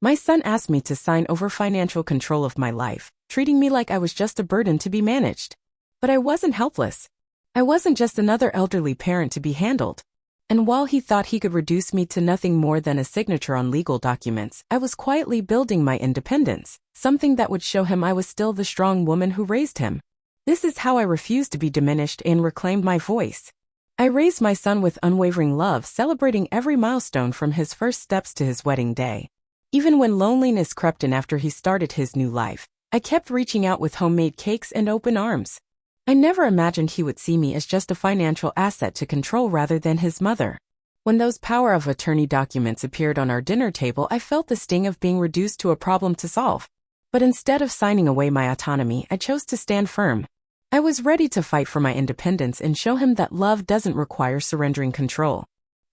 My son asked me to sign over financial control of my life, treating me like I was just a burden to be managed. But I wasn't helpless. I wasn't just another elderly parent to be handled. And while he thought he could reduce me to nothing more than a signature on legal documents, I was quietly building my independence, something that would show him I was still the strong woman who raised him. This is how I refused to be diminished and reclaimed my voice. I raised my son with unwavering love, celebrating every milestone from his first steps to his wedding day. Even when loneliness crept in after he started his new life, I kept reaching out with homemade cakes and open arms. I never imagined he would see me as just a financial asset to control rather than his mother. When those power of attorney documents appeared on our dinner table, I felt the sting of being reduced to a problem to solve. But instead of signing away my autonomy, I chose to stand firm. I was ready to fight for my independence and show him that love doesn't require surrendering control.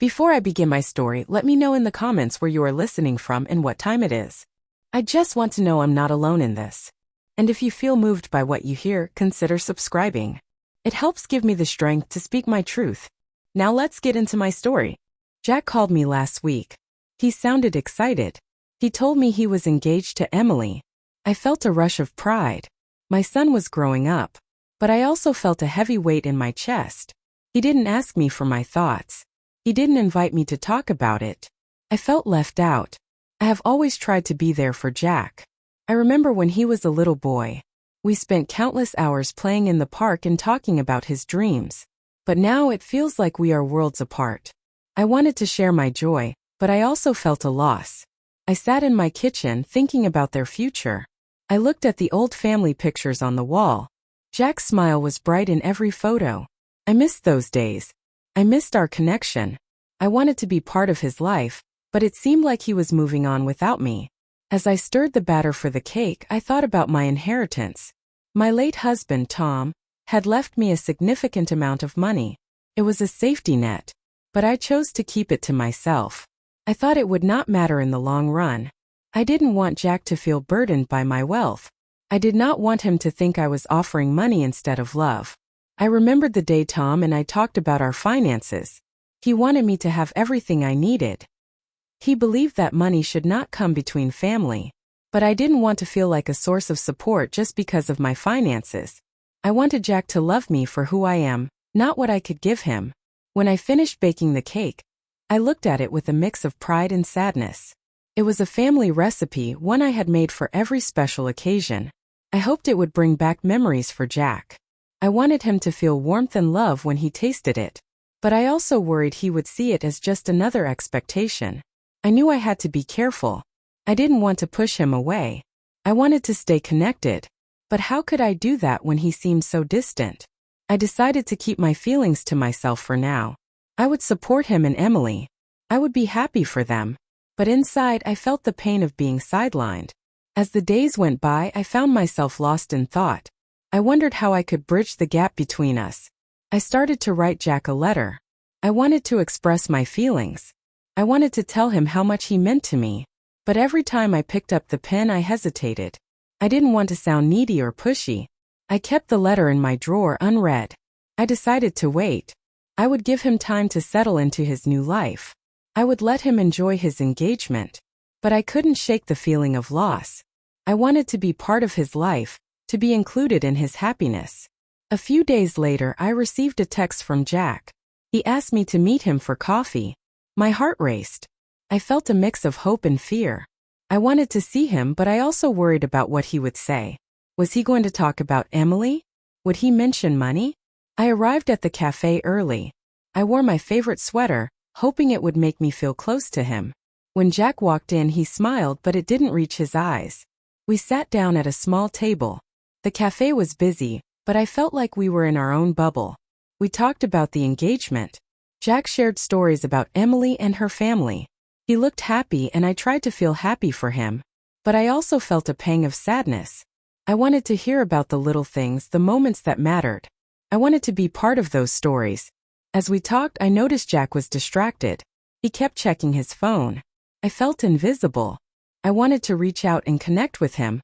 Before I begin my story, let me know in the comments where you are listening from and what time it is. I just want to know I'm not alone in this. And if you feel moved by what you hear, consider subscribing. It helps give me the strength to speak my truth. Now let's get into my story. Jack called me last week. He sounded excited. He told me he was engaged to Emily. I felt a rush of pride. My son was growing up. But I also felt a heavy weight in my chest. He didn't ask me for my thoughts. He didn't invite me to talk about it. I felt left out. I have always tried to be there for Jack. I remember when he was a little boy. We spent countless hours playing in the park and talking about his dreams. But now it feels like we are worlds apart. I wanted to share my joy, but I also felt a loss. I sat in my kitchen thinking about their future. I looked at the old family pictures on the wall. Jack's smile was bright in every photo. I missed those days. I missed our connection. I wanted to be part of his life, but it seemed like he was moving on without me. As I stirred the batter for the cake, I thought about my inheritance. My late husband, Tom, had left me a significant amount of money. It was a safety net, but I chose to keep it to myself. I thought it would not matter in the long run. I didn't want Jack to feel burdened by my wealth. I did not want him to think I was offering money instead of love. I remembered the day Tom and I talked about our finances. He wanted me to have everything I needed. He believed that money should not come between family. But I didn't want to feel like a source of support just because of my finances. I wanted Jack to love me for who I am, not what I could give him. When I finished baking the cake, I looked at it with a mix of pride and sadness. It was a family recipe, one I had made for every special occasion. I hoped it would bring back memories for Jack. I wanted him to feel warmth and love when he tasted it. But I also worried he would see it as just another expectation. I knew I had to be careful. I didn't want to push him away. I wanted to stay connected. But how could I do that when he seemed so distant? I decided to keep my feelings to myself for now. I would support him and Emily. I would be happy for them. But inside, I felt the pain of being sidelined. As the days went by, I found myself lost in thought. I wondered how I could bridge the gap between us. I started to write Jack a letter. I wanted to express my feelings. I wanted to tell him how much he meant to me. But every time I picked up the pen, I hesitated. I didn't want to sound needy or pushy. I kept the letter in my drawer unread. I decided to wait. I would give him time to settle into his new life. I would let him enjoy his engagement. But I couldn't shake the feeling of loss. I wanted to be part of his life, to be included in his happiness. A few days later, I received a text from Jack. He asked me to meet him for coffee. My heart raced. I felt a mix of hope and fear. I wanted to see him, but I also worried about what he would say. Was he going to talk about Emily? Would he mention money? I arrived at the cafe early. I wore my favorite sweater, hoping it would make me feel close to him. When Jack walked in, he smiled, but it didn't reach his eyes. We sat down at a small table. The cafe was busy, but I felt like we were in our own bubble. We talked about the engagement. Jack shared stories about Emily and her family. He looked happy and I tried to feel happy for him. But I also felt a pang of sadness. I wanted to hear about the little things, the moments that mattered. I wanted to be part of those stories. As we talked, I noticed Jack was distracted. He kept checking his phone. I felt invisible. I wanted to reach out and connect with him,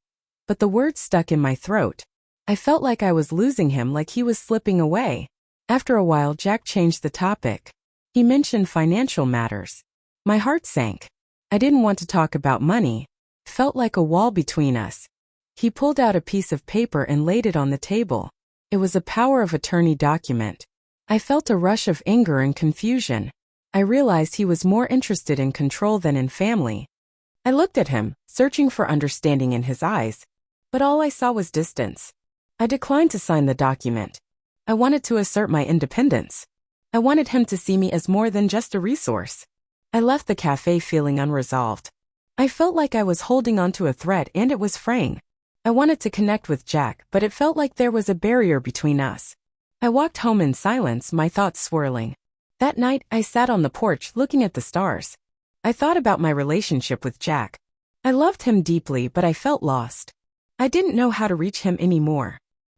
but the words stuck in my throat. I felt like I was losing him, like he was slipping away. After a while, Jack changed the topic. He mentioned financial matters. My heart sank. I didn't want to talk about money. felt like a wall between us. He pulled out a piece of paper and laid it on the table. It was a power of attorney document. I felt a rush of anger and confusion. I realized he was more interested in control than in family. I looked at him, searching for understanding in his eyes, but all I saw was distance. I declined to sign the document. I wanted to assert my independence. I wanted him to see me as more than just a resource. I left the cafe feeling unresolved. I felt like I was holding onto a thread and it was fraying. I wanted to connect with Jack, but it felt like there was a barrier between us. I walked home in silence, my thoughts swirling. That night, I sat on the porch looking at the stars. I thought about my relationship with Jack. I loved him deeply, but I felt lost. I didn't know how to reach him anymore.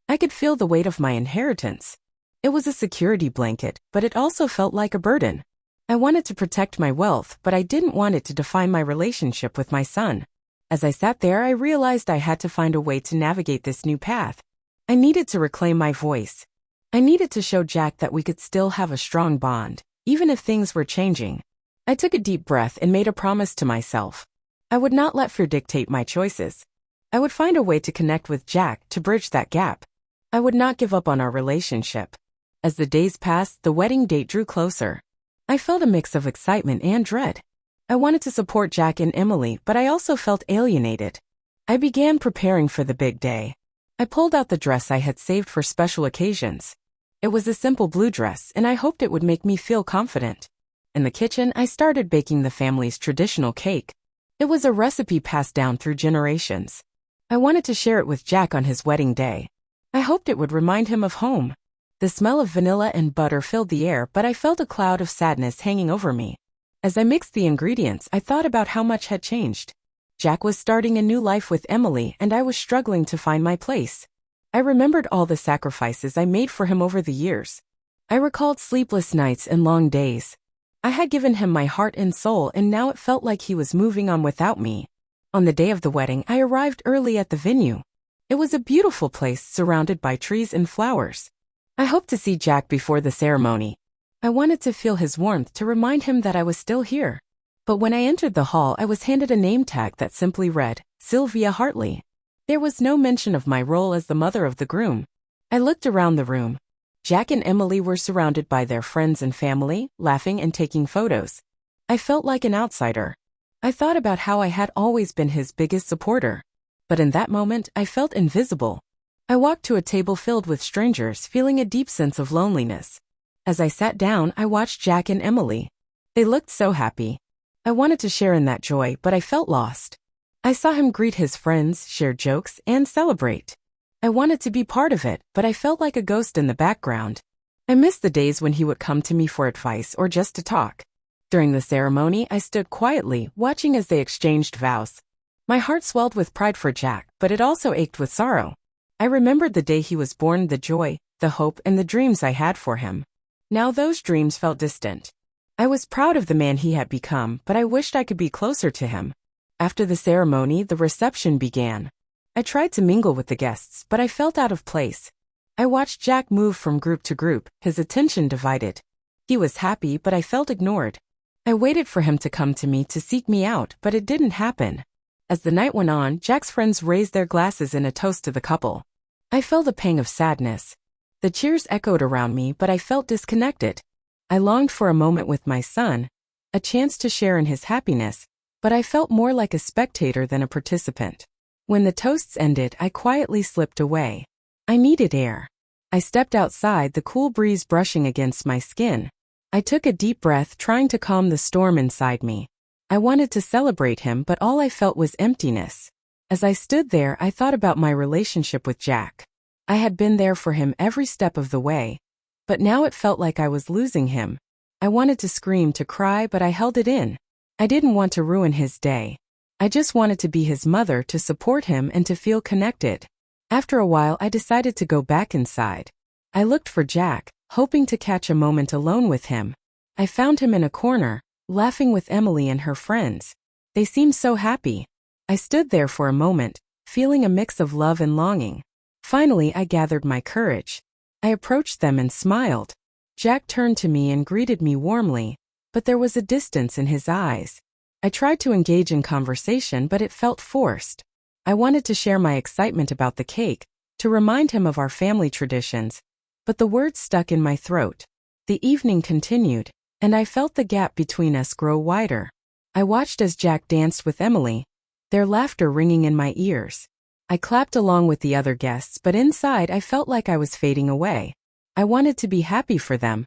I could feel the weight of my inheritance. It was a security blanket, but it also felt like a burden. I wanted to protect my wealth, but I didn't want it to define my relationship with my son. As I sat there, I realized I had to find a way to navigate this new path. I needed to reclaim my voice. I needed to show Jack that we could still have a strong bond, even if things were changing. I took a deep breath and made a promise to myself. I would not let fear dictate my choices. I would find a way to connect with Jack to bridge that gap. I would not give up on our relationship. As the days passed, the wedding date drew closer. I felt a mix of excitement and dread. I wanted to support Jack and Emily, but I also felt alienated. I began preparing for the big day. I pulled out the dress I had saved for special occasions. It was a simple blue dress, and I hoped it would make me feel confident. In the kitchen, I started baking the family's traditional cake. It was a recipe passed down through generations. I wanted to share it with Jack on his wedding day. I hoped it would remind him of home. The smell of vanilla and butter filled the air, but I felt a cloud of sadness hanging over me. As I mixed the ingredients, I thought about how much had changed. Jack was starting a new life with Emily, and I was struggling to find my place. I remembered all the sacrifices I made for him over the years. I recalled sleepless nights and long days. I had given him my heart and soul, and now it felt like he was moving on without me. On the day of the wedding, I arrived early at the venue. It was a beautiful place surrounded by trees and flowers. I hoped to see Jack before the ceremony. I wanted to feel his warmth to remind him that I was still here. But when I entered the hall, I was handed a name tag that simply read, Sylvia Hartley. There was no mention of my role as the mother of the groom. I looked around the room. Jack and Emily were surrounded by their friends and family, laughing and taking photos. I felt like an outsider. I thought about how I had always been his biggest supporter. But in that moment, I felt invisible. I walked to a table filled with strangers, feeling a deep sense of loneliness. As I sat down, I watched Jack and Emily. They looked so happy. I wanted to share in that joy, but I felt lost. I saw him greet his friends, share jokes, and celebrate. I wanted to be part of it, but I felt like a ghost in the background. I missed the days when he would come to me for advice or just to talk. During the ceremony, I stood quietly, watching as they exchanged vows. My heart swelled with pride for Jack, but it also ached with sorrow. I remembered the day he was born, the joy, the hope, and the dreams I had for him. Now those dreams felt distant. I was proud of the man he had become, but I wished I could be closer to him. After the ceremony, the reception began. I tried to mingle with the guests, but I felt out of place. I watched Jack move from group to group, his attention divided. He was happy, but I felt ignored. I waited for him to come to me to seek me out, but it didn't happen. As the night went on, Jack's friends raised their glasses in a toast to the couple. I felt a pang of sadness. The cheers echoed around me, but I felt disconnected. I longed for a moment with my son, a chance to share in his happiness, but I felt more like a spectator than a participant. When the toasts ended, I quietly slipped away. I needed air. I stepped outside, the cool breeze brushing against my skin. I took a deep breath, trying to calm the storm inside me. I wanted to celebrate him, but all I felt was emptiness. As I stood there, I thought about my relationship with Jack. I had been there for him every step of the way, but now it felt like I was losing him. I wanted to scream, to cry, but I held it in. I didn't want to ruin his day. I just wanted to be his mother, to support him and to feel connected. After a while, I decided to go back inside. I looked for Jack, hoping to catch a moment alone with him. I found him in a corner, laughing with Emily and her friends. They seemed so happy. I stood there for a moment, feeling a mix of love and longing. Finally, I gathered my courage. I approached them and smiled. Jack turned to me and greeted me warmly, but there was a distance in his eyes. I tried to engage in conversation, but it felt forced. I wanted to share my excitement about the cake, to remind him of our family traditions, but the words stuck in my throat. The evening continued, and I felt the gap between us grow wider. I watched as Jack danced with Emily, their laughter ringing in my ears. I clapped along with the other guests, but inside I felt like I was fading away. I wanted to be happy for them,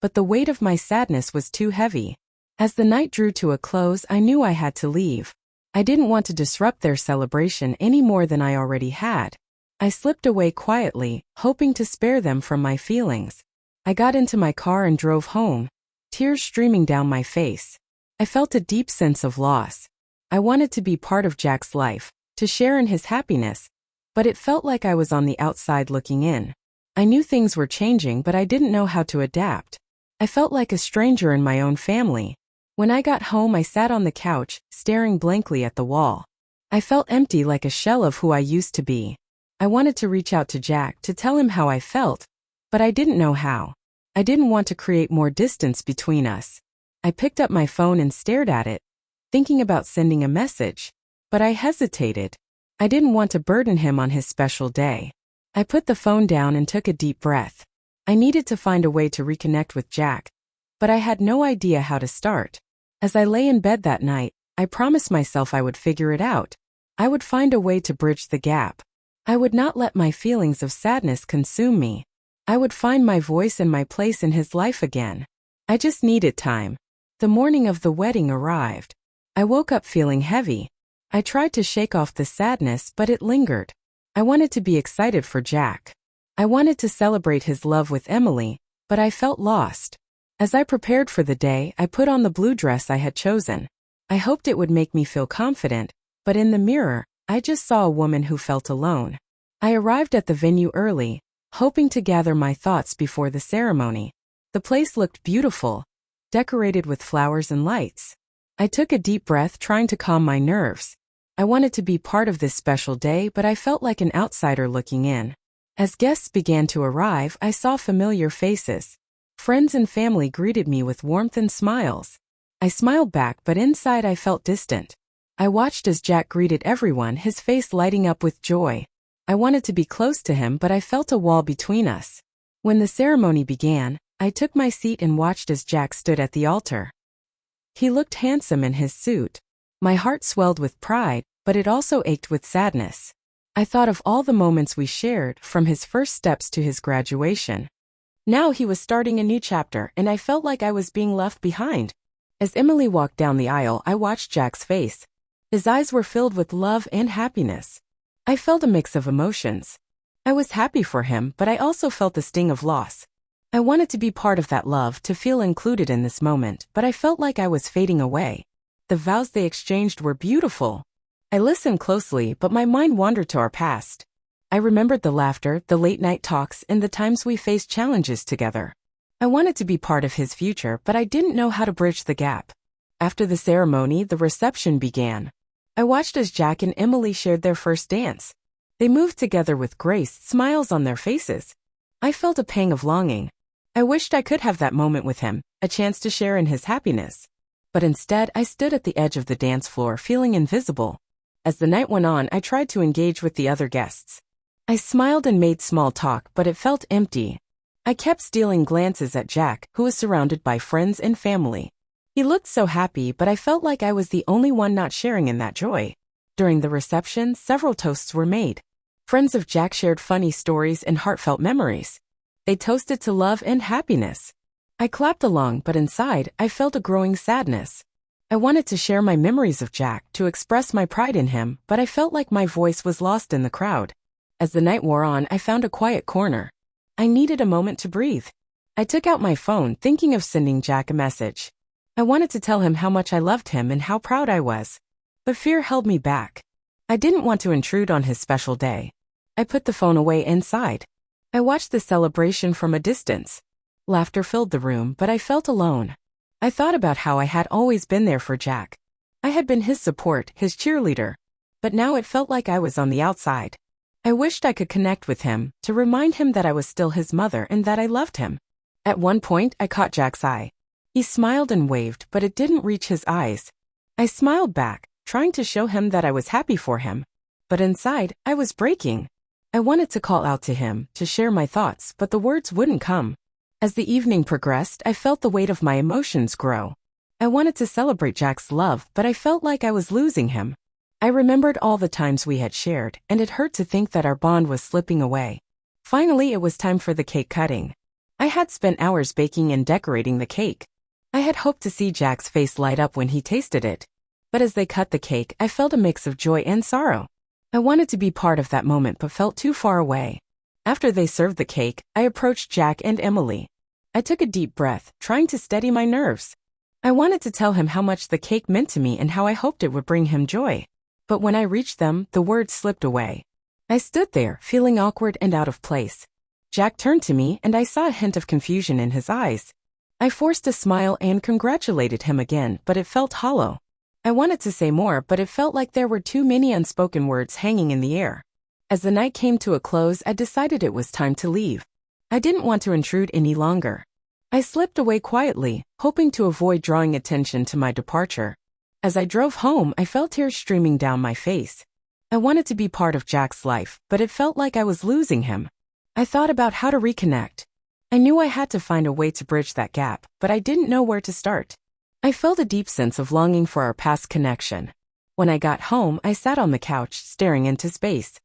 but the weight of my sadness was too heavy. As the night drew to a close, I knew I had to leave. I didn't want to disrupt their celebration any more than I already had. I slipped away quietly, hoping to spare them from my feelings. I got into my car and drove home, tears streaming down my face. I felt a deep sense of loss. I wanted to be part of Jack's life, to share in his happiness, but it felt like I was on the outside looking in. I knew things were changing, but I didn't know how to adapt. I felt like a stranger in my own family. When I got home, I sat on the couch, staring blankly at the wall. I felt empty, like a shell of who I used to be. I wanted to reach out to Jack to tell him how I felt, but I didn't know how. I didn't want to create more distance between us. I picked up my phone and stared at it, thinking about sending a message, but I hesitated. I didn't want to burden him on his special day. I put the phone down and took a deep breath. I needed to find a way to reconnect with Jack, but I had no idea how to start. As I lay in bed that night, I promised myself I would figure it out. I would find a way to bridge the gap. I would not let my feelings of sadness consume me. I would find my voice and my place in his life again. I just needed time. The morning of the wedding arrived. I woke up feeling heavy. I tried to shake off the sadness, but it lingered. I wanted to be excited for Jack. I wanted to celebrate his love with Emily, but I felt lost. As I prepared for the day, I put on the blue dress I had chosen. I hoped it would make me feel confident, but in the mirror, I just saw a woman who felt alone. I arrived at the venue early, hoping to gather my thoughts before the ceremony. The place looked beautiful, decorated with flowers and lights. I took a deep breath, trying to calm my nerves. I wanted to be part of this special day, but I felt like an outsider looking in. As guests began to arrive, I saw familiar faces. Friends and family greeted me with warmth and smiles. I smiled back, but inside I felt distant. I watched as Jack greeted everyone, his face lighting up with joy. I wanted to be close to him, but I felt a wall between us. When the ceremony began, I took my seat and watched as Jack stood at the altar. He looked handsome in his suit. My heart swelled with pride, but it also ached with sadness. I thought of all the moments we shared, from his first steps to his graduation. Now he was starting a new chapter, and I felt like I was being left behind. As Emily walked down the aisle, I watched Jack's face. His eyes were filled with love and happiness. I felt a mix of emotions. I was happy for him, but I also felt the sting of loss. I wanted to be part of that love, to feel included in this moment, but I felt like I was fading away. The vows they exchanged were beautiful. I listened closely, but my mind wandered to our past. I remembered the laughter, the late-night talks, and the times we faced challenges together. I wanted to be part of his future, but I didn't know how to bridge the gap. After the ceremony, the reception began. I watched as Jack and Emily shared their first dance. They moved together with grace, smiles on their faces. I felt a pang of longing. I wished I could have that moment with him, a chance to share in his happiness. But instead, I stood at the edge of the dance floor, feeling invisible. As the night went on, I tried to engage with the other guests. I smiled and made small talk, but it felt empty. I kept stealing glances at Jack, who was surrounded by friends and family. He looked so happy, but I felt like I was the only one not sharing in that joy. During the reception, several toasts were made. Friends of Jack shared funny stories and heartfelt memories. They toasted to love and happiness. I clapped along, but inside, I felt a growing sadness. I wanted to share my memories of Jack, to express my pride in him, but I felt like my voice was lost in the crowd. As the night wore on, I found a quiet corner. I needed a moment to breathe. I took out my phone, thinking of sending Jack a message. I wanted to tell him how much I loved him and how proud I was. But fear held me back. I didn't want to intrude on his special day. I put the phone away and sighed. I watched the celebration from a distance. Laughter filled the room, but I felt alone. I thought about how I had always been there for Jack. I had been his support, his cheerleader. But now it felt like I was on the outside. I wished I could connect with him, to remind him that I was still his mother and that I loved him. At one point, I caught Jack's eye. He smiled and waved, but it didn't reach his eyes. I smiled back, trying to show him that I was happy for him. But inside, I was breaking. I wanted to call out to him, to share my thoughts, but the words wouldn't come. As the evening progressed, I felt the weight of my emotions grow. I wanted to celebrate Jack's love, but I felt like I was losing him. I remembered all the times we had shared, and it hurt to think that our bond was slipping away. Finally, it was time for the cake cutting. I had spent hours baking and decorating the cake. I had hoped to see Jack's face light up when he tasted it. But as they cut the cake, I felt a mix of joy and sorrow. I wanted to be part of that moment but felt too far away. After they served the cake, I approached Jack and Emily. I took a deep breath, trying to steady my nerves. I wanted to tell him how much the cake meant to me and how I hoped it would bring him joy. But when I reached them, the words slipped away. I stood there, feeling awkward and out of place. Jack turned to me and I saw a hint of confusion in his eyes. I forced a smile and congratulated him again, but it felt hollow. I wanted to say more, but it felt like there were too many unspoken words hanging in the air. As the night came to a close, I decided it was time to leave. I didn't want to intrude any longer. I slipped away quietly, hoping to avoid drawing attention to my departure. As I drove home, I felt tears streaming down my face. I wanted to be part of Jack's life, but it felt like I was losing him. I thought about how to reconnect. I knew I had to find a way to bridge that gap, but I didn't know where to start. I felt a deep sense of longing for our past connection. When I got home, I sat on the couch, staring into space.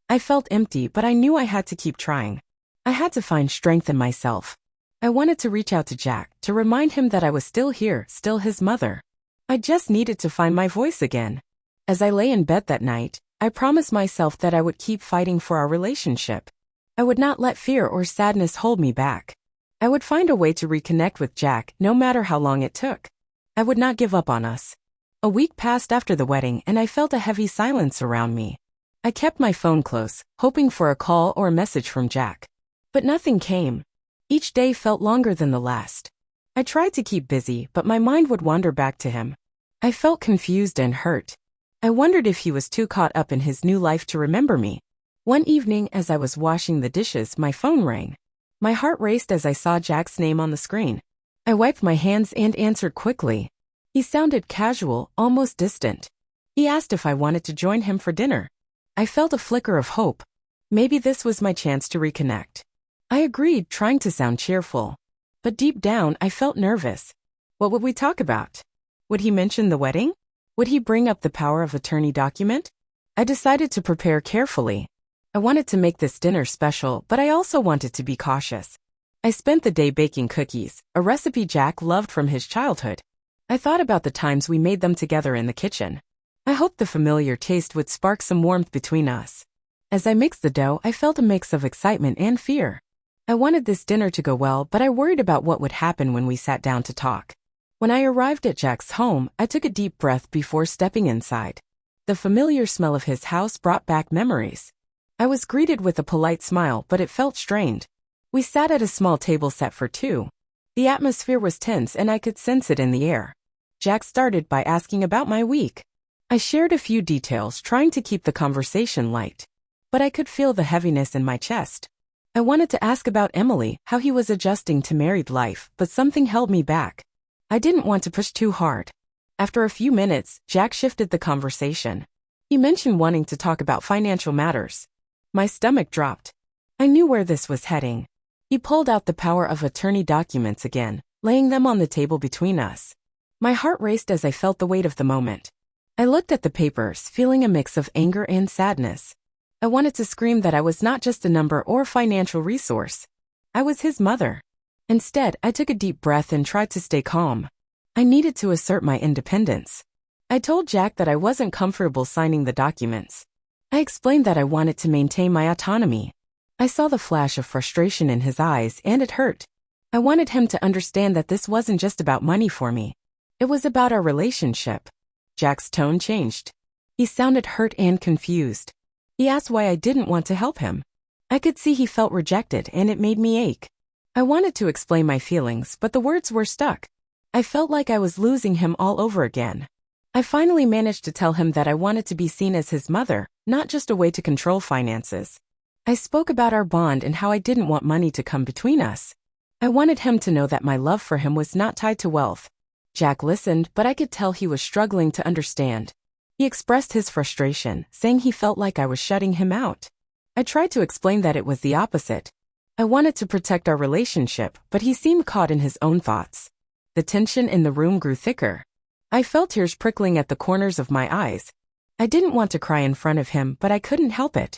I felt empty, but I knew I had to keep trying. I had to find strength in myself. I wanted to reach out to Jack, to remind him that I was still here, still his mother. I just needed to find my voice again. As I lay in bed that night, I promised myself that I would keep fighting for our relationship. I would not let fear or sadness hold me back. I would find a way to reconnect with Jack, no matter how long it took. I would not give up on us. A week passed after the wedding and I felt a heavy silence around me. I kept my phone close, hoping for a call or a message from Jack. But nothing came. Each day felt longer than the last. I tried to keep busy, but my mind would wander back to him. I felt confused and hurt. I wondered if he was too caught up in his new life to remember me. One evening, as I was washing the dishes, my phone rang. My heart raced as I saw Jack's name on the screen. I wiped my hands and answered quickly. He sounded casual, almost distant. He asked if I wanted to join him for dinner. I felt a flicker of hope. Maybe this was my chance to reconnect. I agreed, trying to sound cheerful. But deep down, I felt nervous. What would we talk about? Would he mention the wedding? Would he bring up the power of attorney document? I decided to prepare carefully. I wanted to make this dinner special, but I also wanted to be cautious. I spent the day baking cookies, a recipe Jack loved from his childhood. I thought about the times we made them together in the kitchen. I hoped the familiar taste would spark some warmth between us. As I mixed the dough, I felt a mix of excitement and fear. I wanted this dinner to go well, but I worried about what would happen when we sat down to talk. When I arrived at Jack's home, I took a deep breath before stepping inside. The familiar smell of his house brought back memories. I was greeted with a polite smile, but it felt strained. We sat at a small table set for two. The atmosphere was tense and I could sense it in the air. Jack started by asking about my week. I shared a few details, trying to keep the conversation light. But I could feel the heaviness in my chest. I wanted to ask about Emily, how he was adjusting to married life, but something held me back. I didn't want to push too hard. After a few minutes, Jack shifted the conversation. He mentioned wanting to talk about financial matters. My stomach dropped. I knew where this was heading. He pulled out the power of attorney documents again, laying them on the table between us. My heart raced as I felt the weight of the moment. I looked at the papers, feeling a mix of anger and sadness. I wanted to scream that I was not just a number or financial resource. I was his mother. Instead, I took a deep breath and tried to stay calm. I needed to assert my independence. I told Jack that I wasn't comfortable signing the documents. I explained that I wanted to maintain my autonomy. I saw the flash of frustration in his eyes, and it hurt. I wanted him to understand that this wasn't just about money for me. It was about our relationship. Jack's tone changed. He sounded hurt and confused. He asked why I didn't want to help him. I could see he felt rejected, and it made me ache. I wanted to explain my feelings, but the words were stuck. I felt like I was losing him all over again. I finally managed to tell him that I wanted to be seen as his mother, not just a way to control finances. I spoke about our bond and how I didn't want money to come between us. I wanted him to know that my love for him was not tied to wealth. Jack listened, but I could tell he was struggling to understand. He expressed his frustration, saying he felt like I was shutting him out. I tried to explain that it was the opposite. I wanted to protect our relationship, but he seemed caught in his own thoughts. The tension in the room grew thicker. I felt tears prickling at the corners of my eyes. I didn't want to cry in front of him, but I couldn't help it.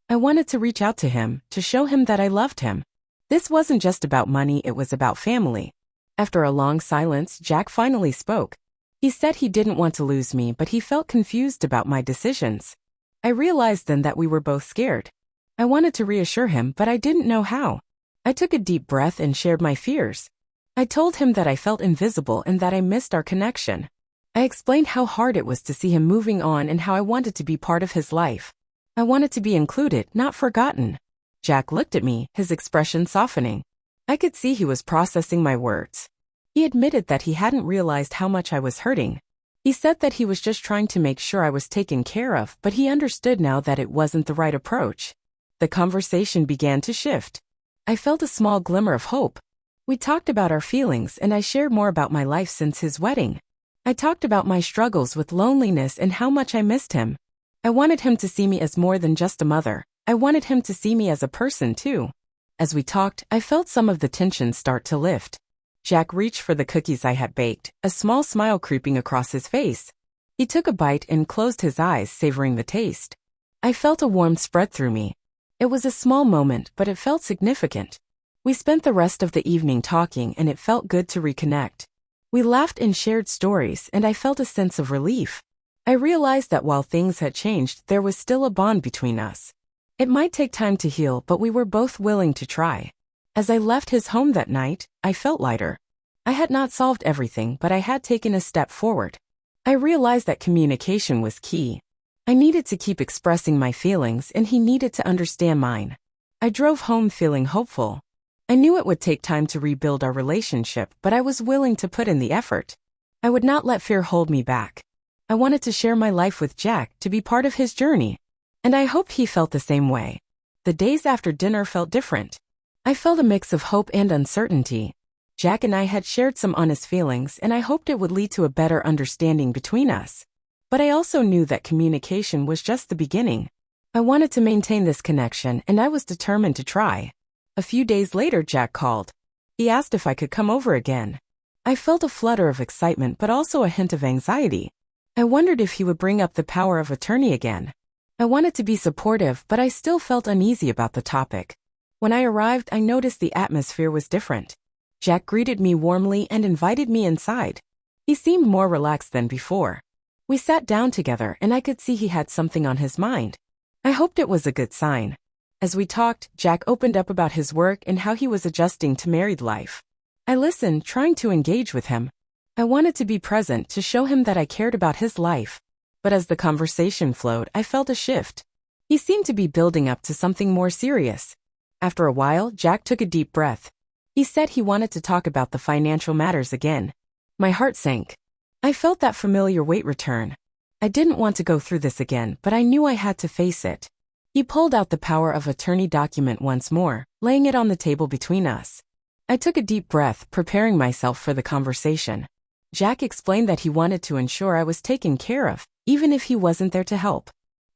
I wanted to reach out to him, to show him that I loved him. This wasn't just about money, it was about family. After a long silence, Jack finally spoke. He said he didn't want to lose me, but he felt confused about my decisions. I realized then that we were both scared. I wanted to reassure him, but I didn't know how. I took a deep breath and shared my fears. I told him that I felt invisible and that I missed our connection. I explained how hard it was to see him moving on and how I wanted to be part of his life. I wanted to be included, not forgotten. Jack looked at me, his expression softening. I could see he was processing my words. He admitted that he hadn't realized how much I was hurting. He said that he was just trying to make sure I was taken care of, but he understood now that it wasn't the right approach. The conversation began to shift. I felt a small glimmer of hope. We talked about our feelings and I shared more about my life since his wedding. I talked about my struggles with loneliness and how much I missed him. I wanted him to see me as more than just a mother. I wanted him to see me as a person too. As we talked, I felt some of the tension start to lift. Jack reached for the cookies I had baked, a small smile creeping across his face. He took a bite and closed his eyes, savoring the taste. I felt a warmth spread through me. It was a small moment, but it felt significant. We spent the rest of the evening talking and it felt good to reconnect. We laughed and shared stories and I felt a sense of relief. I realized that while things had changed, there was still a bond between us. It might take time to heal, but we were both willing to try. As I left his home that night, I felt lighter. I had not solved everything, but I had taken a step forward. I realized that communication was key. I needed to keep expressing my feelings and he needed to understand mine. I drove home feeling hopeful. I knew it would take time to rebuild our relationship, but I was willing to put in the effort. I would not let fear hold me back. I wanted to share my life with Jack, to be part of his journey. And I hoped he felt the same way. The days after dinner felt different. I felt a mix of hope and uncertainty. Jack and I had shared some honest feelings and I hoped it would lead to a better understanding between us. But I also knew that communication was just the beginning. I wanted to maintain this connection and I was determined to try. A few days later, Jack called. He asked if I could come over again. I felt a flutter of excitement but also a hint of anxiety. I wondered if he would bring up the power of attorney again. I wanted to be supportive, but I still felt uneasy about the topic. When I arrived, I noticed the atmosphere was different. Jack greeted me warmly and invited me inside. He seemed more relaxed than before. We sat down together and I could see he had something on his mind. I hoped it was a good sign. As we talked, Jack opened up about his work and how he was adjusting to married life. I listened, trying to engage with him. I wanted to be present to show him that I cared about his life. But as the conversation flowed, I felt a shift. He seemed to be building up to something more serious. After a while, Jack took a deep breath. He said he wanted to talk about the financial matters again. My heart sank. I felt that familiar weight return. I didn't want to go through this again, but I knew I had to face it. He pulled out the power of attorney document once more, laying it on the table between us. I took a deep breath, preparing myself for the conversation. Jack explained that he wanted to ensure I was taken care of, even if he wasn't there to help.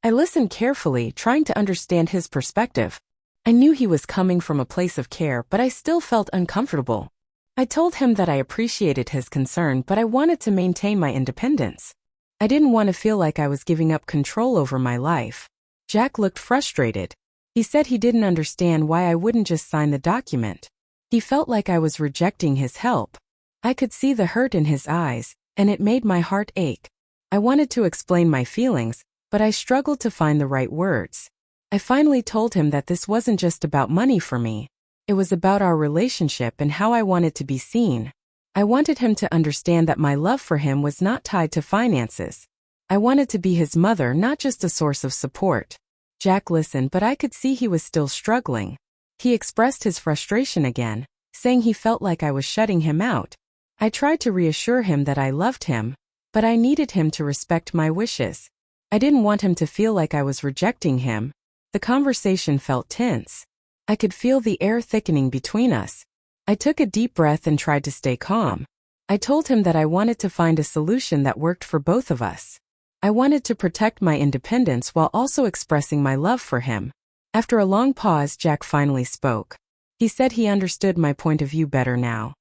I listened carefully, trying to understand his perspective. I knew he was coming from a place of care, but I still felt uncomfortable. I told him that I appreciated his concern, but I wanted to maintain my independence. I didn't want to feel like I was giving up control over my life. Jack looked frustrated. He said he didn't understand why I wouldn't just sign the document. He felt like I was rejecting his help. I could see the hurt in his eyes, and it made my heart ache. I wanted to explain my feelings, but I struggled to find the right words. I finally told him that this wasn't just about money for me. It was about our relationship and how I wanted to be seen. I wanted him to understand that my love for him was not tied to finances. I wanted to be his mother, not just a source of support. Jack listened, but I could see he was still struggling. He expressed his frustration again, saying he felt like I was shutting him out. I tried to reassure him that I loved him, but I needed him to respect my wishes. I didn't want him to feel like I was rejecting him. The conversation felt tense. I could feel the air thickening between us. I took a deep breath and tried to stay calm. I told him that I wanted to find a solution that worked for both of us. I wanted to protect my independence while also expressing my love for him. After a long pause, Jack finally spoke. He said he understood my point of view better now.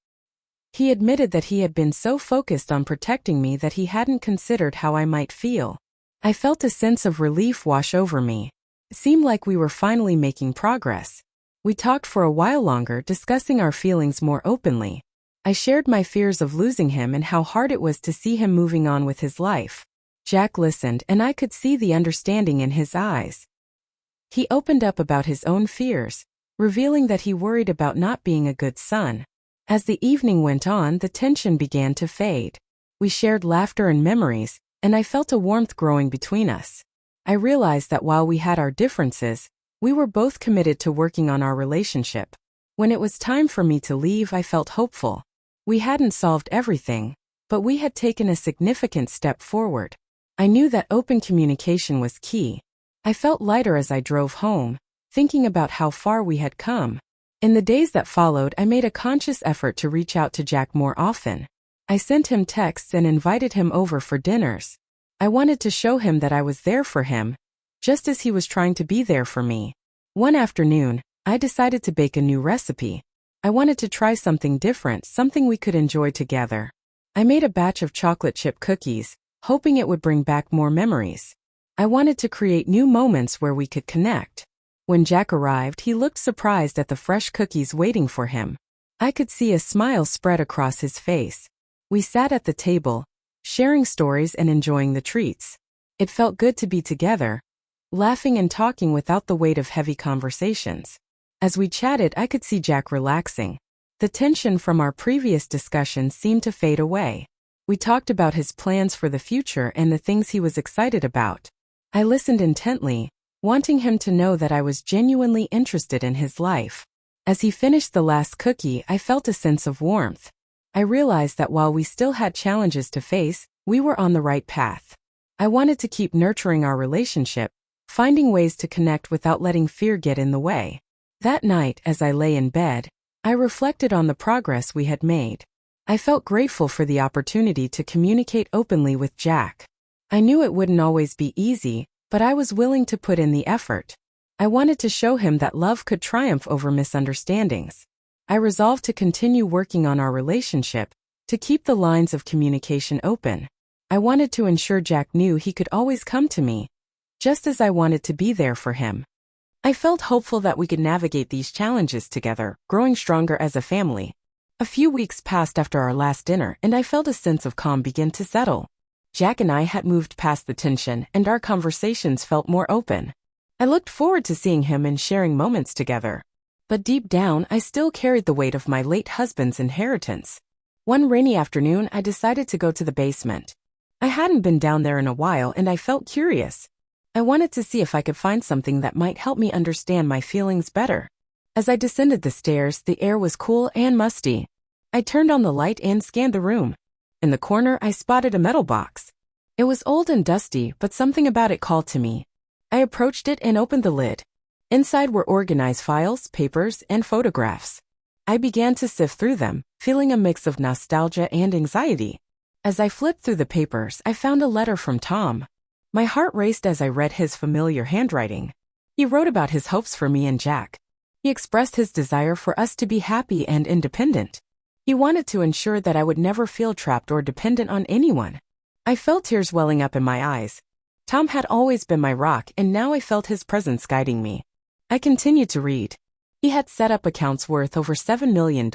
He admitted that he had been so focused on protecting me that he hadn't considered how I might feel. I felt a sense of relief wash over me. It seemed like we were finally making progress. We talked for a while longer, discussing our feelings more openly. I shared my fears of losing him and how hard it was to see him moving on with his life. Jack listened, and I could see the understanding in his eyes. He opened up about his own fears, revealing that he worried about not being a good son. As the evening went on, the tension began to fade. We shared laughter and memories, and I felt a warmth growing between us. I realized that while we had our differences, we were both committed to working on our relationship. When it was time for me to leave, I felt hopeful. We hadn't solved everything, but we had taken a significant step forward. I knew that open communication was key. I felt lighter as I drove home, thinking about how far we had come. In the days that followed, I made a conscious effort to reach out to Jack more often. I sent him texts and invited him over for dinners. I wanted to show him that I was there for him, just as he was trying to be there for me. One afternoon, I decided to bake a new recipe. I wanted to try something different, something we could enjoy together. I made a batch of chocolate chip cookies, hoping it would bring back more memories. I wanted to create new moments where we could connect. When Jack arrived, he looked surprised at the fresh cookies waiting for him. I could see a smile spread across his face. We sat at the table, sharing stories and enjoying the treats. It felt good to be together, laughing and talking without the weight of heavy conversations. As we chatted, I could see Jack relaxing. The tension from our previous discussion seemed to fade away. We talked about his plans for the future and the things he was excited about. I listened intently, wanting him to know that I was genuinely interested in his life. As he finished the last cookie, I felt a sense of warmth. I realized that while we still had challenges to face, we were on the right path. I wanted to keep nurturing our relationship, finding ways to connect without letting fear get in the way. That night, as I lay in bed, I reflected on the progress we had made. I felt grateful for the opportunity to communicate openly with Jack. I knew it wouldn't always be easy, but I was willing to put in the effort. I wanted to show him that love could triumph over misunderstandings. I resolved to continue working on our relationship, to keep the lines of communication open. I wanted to ensure Jack knew he could always come to me, just as I wanted to be there for him. I felt hopeful that we could navigate these challenges together, growing stronger as a family. A few weeks passed after our last dinner, and I felt a sense of calm begin to settle. Jack and I had moved past the tension, and our conversations felt more open. I looked forward to seeing him and sharing moments together. But deep down, I still carried the weight of my late husband's inheritance. One rainy afternoon, I decided to go to the basement. I hadn't been down there in a while, and I felt curious. I wanted to see if I could find something that might help me understand my feelings better. As I descended the stairs, the air was cool and musty. I turned on the light and scanned the room. In the corner, I spotted a metal box. It was old and dusty, but something about it called to me. I approached it and opened the lid. Inside were organized files, papers, and photographs. I began to sift through them, feeling a mix of nostalgia and anxiety. As I flipped through the papers, I found a letter from Tom. My heart raced as I read his familiar handwriting. He wrote about his hopes for me and Jack. He expressed his desire for us to be happy and independent. He wanted to ensure that I would never feel trapped or dependent on anyone. I felt tears welling up in my eyes. Tom had always been my rock, and now I felt his presence guiding me. I continued to read. He had set up accounts worth over $7 million,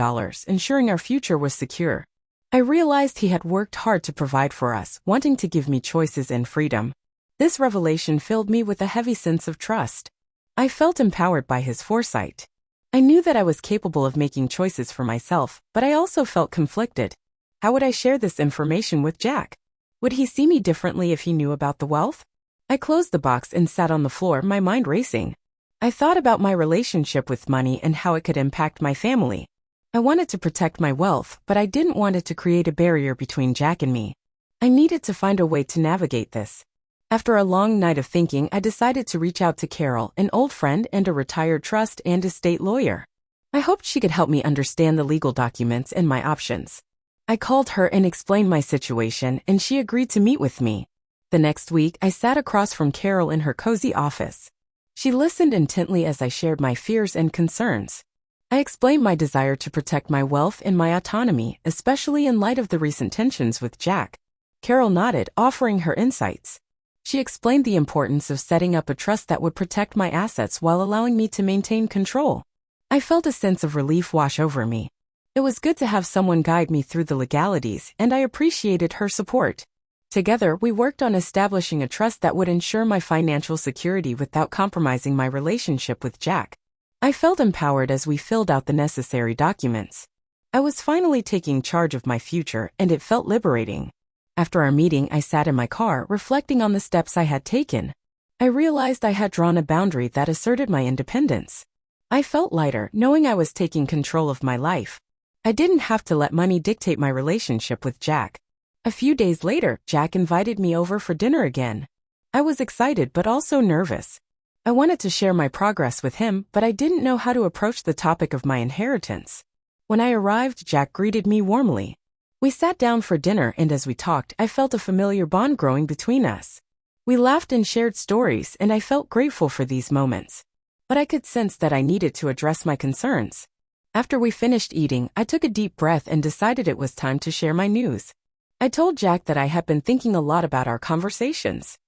ensuring our future was secure. I realized he had worked hard to provide for us, wanting to give me choices and freedom. This revelation filled me with a heavy sense of trust. I felt empowered by his foresight. I knew that I was capable of making choices for myself, but I also felt conflicted. How would I share this information with Jack? Would he see me differently if he knew about the wealth? I closed the box and sat on the floor, my mind racing. I thought about my relationship with money and how it could impact my family. I wanted to protect my wealth, but I didn't want it to create a barrier between Jack and me. I needed to find a way to navigate this. After a long night of thinking, I decided to reach out to Carol, an old friend and a retired trust and estate lawyer. I hoped she could help me understand the legal documents and my options. I called her and explained my situation, and she agreed to meet with me. The next week, I sat across from Carol in her cozy office. She listened intently as I shared my fears and concerns. I explained my desire to protect my wealth and my autonomy, especially in light of the recent tensions with Jack. Carol nodded, offering her insights. She explained the importance of setting up a trust that would protect my assets while allowing me to maintain control. I felt a sense of relief wash over me. It was good to have someone guide me through the legalities, and I appreciated her support. Together, we worked on establishing a trust that would ensure my financial security without compromising my relationship with Jack. I felt empowered as we filled out the necessary documents. I was finally taking charge of my future, and it felt liberating. After our meeting, I sat in my car, reflecting on the steps I had taken. I realized I had drawn a boundary that asserted my independence. I felt lighter, knowing I was taking control of my life. I didn't have to let money dictate my relationship with Jack. A few days later, Jack invited me over for dinner again. I was excited but also nervous. I wanted to share my progress with him, but I didn't know how to approach the topic of my inheritance. When I arrived, Jack greeted me warmly. We sat down for dinner, and as we talked, I felt a familiar bond growing between us. We laughed and shared stories, and I felt grateful for these moments. But I could sense that I needed to address my concerns. After we finished eating, I took a deep breath and decided it was time to share my news. I told Jack that I had been thinking a lot about our conversations.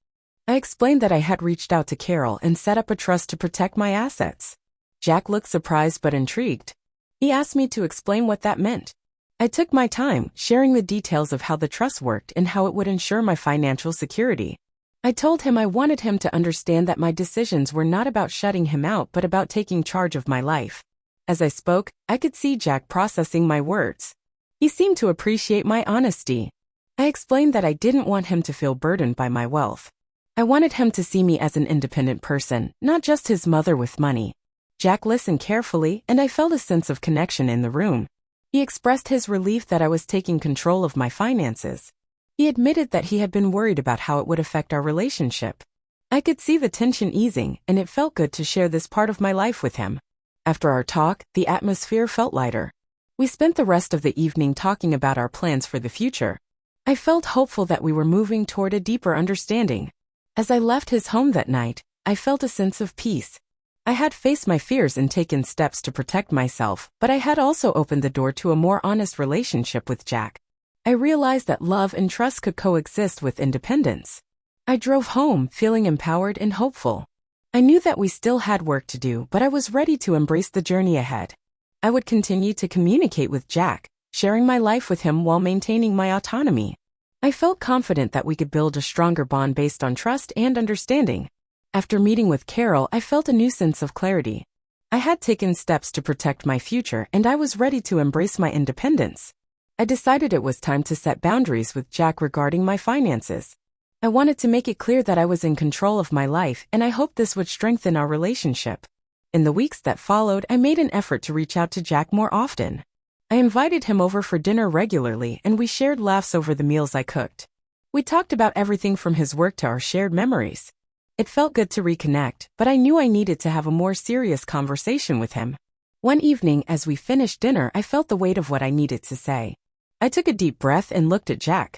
I explained that I had reached out to Carol and set up a trust to protect my assets. Jack looked surprised but intrigued. He asked me to explain what that meant. I took my time, sharing the details of how the trust worked and how it would ensure my financial security. I told him I wanted him to understand that my decisions were not about shutting him out but about taking charge of my life. As I spoke, I could see Jack processing my words. He seemed to appreciate my honesty. I explained that I didn't want him to feel burdened by my wealth. I wanted him to see me as an independent person, not just his mother with money. Jack listened carefully, and I felt a sense of connection in the room. He expressed his relief that I was taking control of my finances. He admitted that he had been worried about how it would affect our relationship. I could see the tension easing, and it felt good to share this part of my life with him. After our talk, the atmosphere felt lighter. We spent the rest of the evening talking about our plans for the future. I felt hopeful that we were moving toward a deeper understanding. As I left his home that night, I felt a sense of peace. I had faced my fears and taken steps to protect myself, but I had also opened the door to a more honest relationship with Jack. I realized that love and trust could coexist with independence. I drove home feeling empowered and hopeful. I knew that we still had work to do, but I was ready to embrace the journey ahead. I would continue to communicate with Jack, sharing my life with him while maintaining my autonomy. I felt confident that we could build a stronger bond based on trust and understanding. After meeting with Carol, I felt a new sense of clarity. I had taken steps to protect my future, and I was ready to embrace my independence. I decided it was time to set boundaries with Jack regarding my finances. I wanted to make it clear that I was in control of my life, and I hoped this would strengthen our relationship. In the weeks that followed, I made an effort to reach out to Jack more often. I invited him over for dinner regularly, and we shared laughs over the meals I cooked. We talked about everything from his work to our shared memories. It felt good to reconnect, but I knew I needed to have a more serious conversation with him. One evening, as we finished dinner, I felt the weight of what I needed to say. I took a deep breath and looked at Jack.